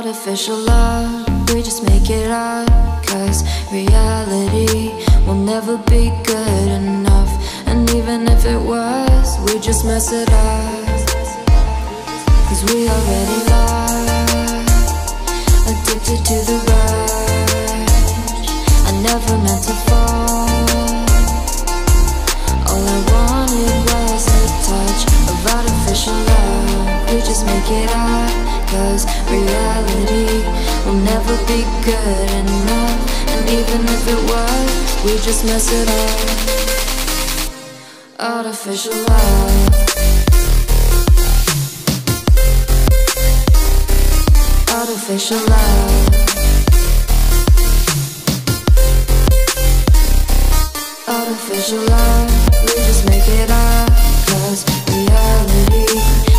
Artificial love, we just make it up, 'cause reality will never be good enough. And even if it was, we just mess it up, 'cause we already lost, addicted to the rush. I never meant to fall. All I wanted was a touch of artificial love. We just make it up, 'cause reality will never be good enough. And even if it was, we just mess it up. Artificial love. Artificial love. Artificial love. We just make it up, 'cause reality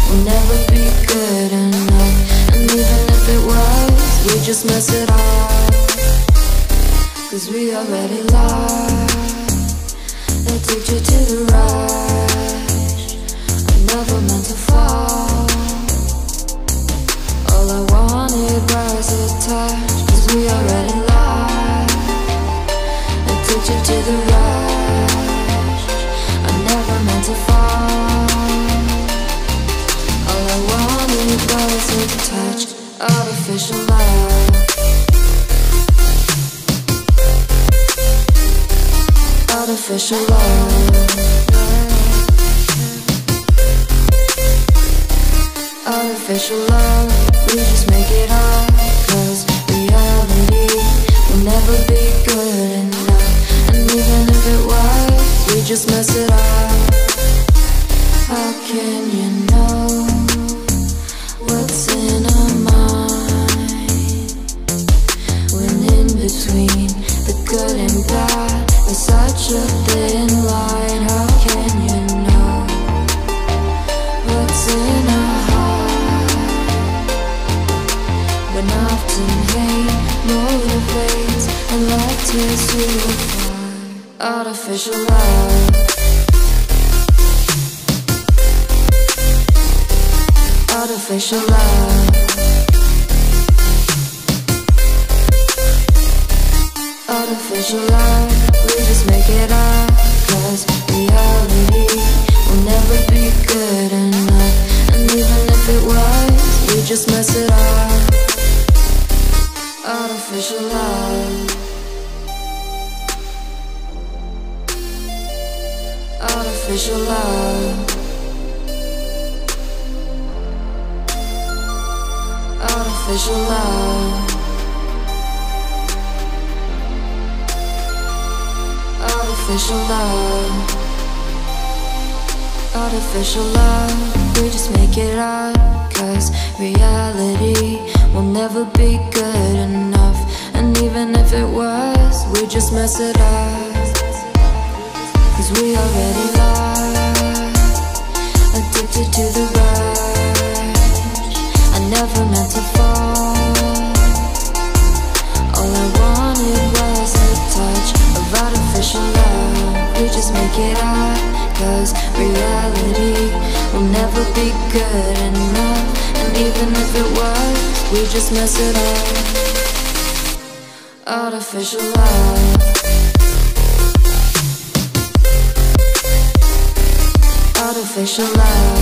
will never be good enough. And even if it was, we just mess it up, 'cause we already lost, addicted to the rush. I never meant to fall. All I wanted was a touch, 'cause we already lost, addicted to the rush. I never meant to fall. All I wanted was a touch. Artificial love. Artificial love. Artificial love. We just make it up, 'cause reality will never be good enough. And even if it was, we just mess it up. How can you know what's in our mind, when in between the good and bad there's such a thin line? How can you know what's in our heart, when often hate motivates and love tears you apart? Artificial love. Artificial love. Artificial love. We just make it up, 'cause reality will never be good enough. And even if it was, we just mess it up. Artificial love. Artificial love. Artificial love. Artificial love. Artificial love. We just make it up, 'cause reality will never be good enough. And even if it was, we just mess it up, 'cause we already lost, addicted to the rush. I never meant to fall. All I wanted was a touch of artificial love. We just make it up, 'cause reality will never be good enough. And even if it was, we just mess it up. Artificial love. Artificial love.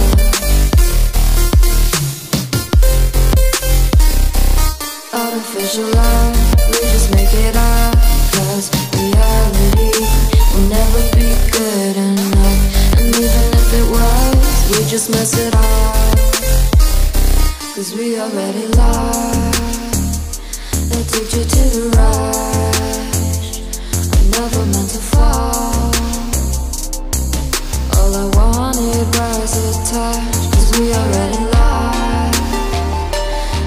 Artificial love. We just make it up, 'cause reality will never be good enough. And even if it was, we just mess it up, 'cause we already lost, addicted to the rush. I never meant to fall. All I wanted was a touch, 'cause we already lost,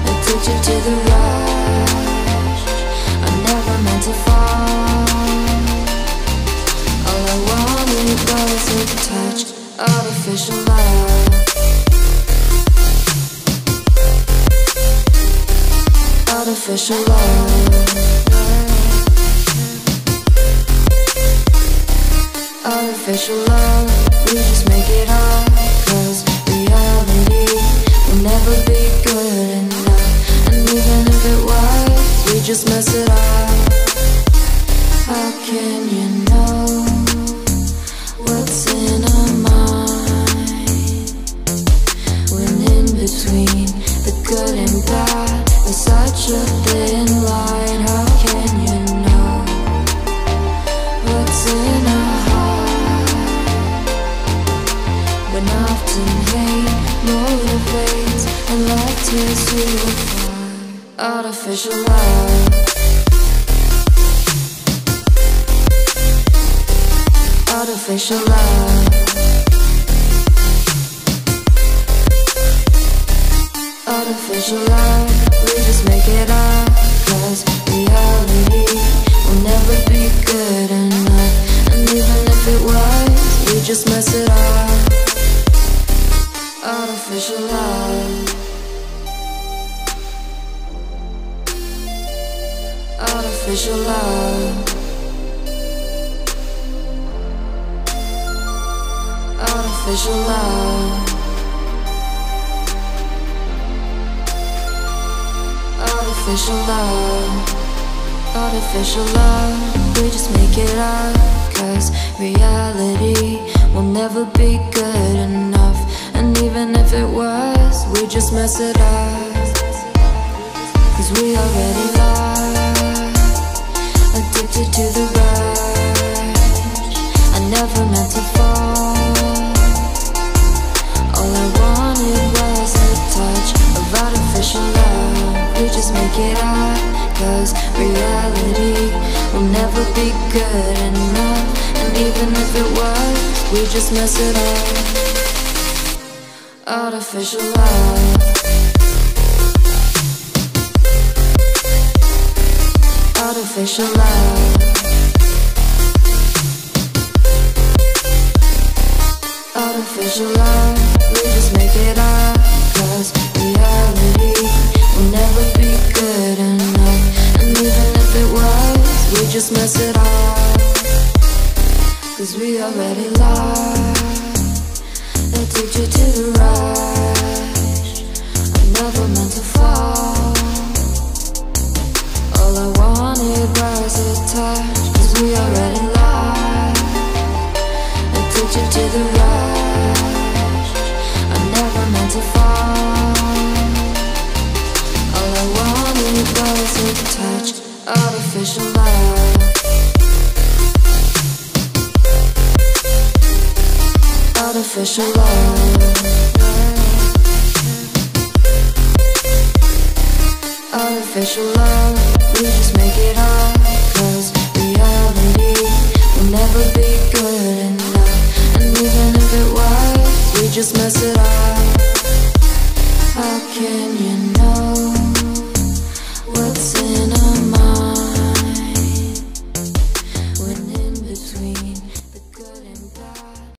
addicted to the rush. I never meant to fall. All I wanted was a touch. Artificial love. Artificial love. Artificial love. We just make it up, 'cause reality will never be good enough. And even just mess it up. How can you know what's in our mind, when in between the good and bad there's such a thin line? How can you know what's in our heart, when often hate motivates and love tears you apart? Artificial love, artificial love, artificial love. We just make it up, 'cause reality will never be good enough. And even if it was, we just mess it up. Artificial love, artificial love, artificial love, artificial love, artificial love. We just make it up, 'cause reality will never be good enough. And even if it was, we just mess it up, 'cause we already lost, addicted to the rush. I never meant to fall, all I wanted was a touch of artificial love. We just make it up, 'cause reality will never be good enough. And even if it was, we just mess it up. Artificial love, artificial love, artificial love. We just make it up, 'cause reality will never be good enough. And even if it was, we just mess it up, 'cause we already lost, addicted to the rush. I never meant to fall, all I wanted was a touch, 'cause we already lost, addicted to the rush. I never meant to fall, all I wanted was a touch. Artificial love, artificial love, artificial love. We just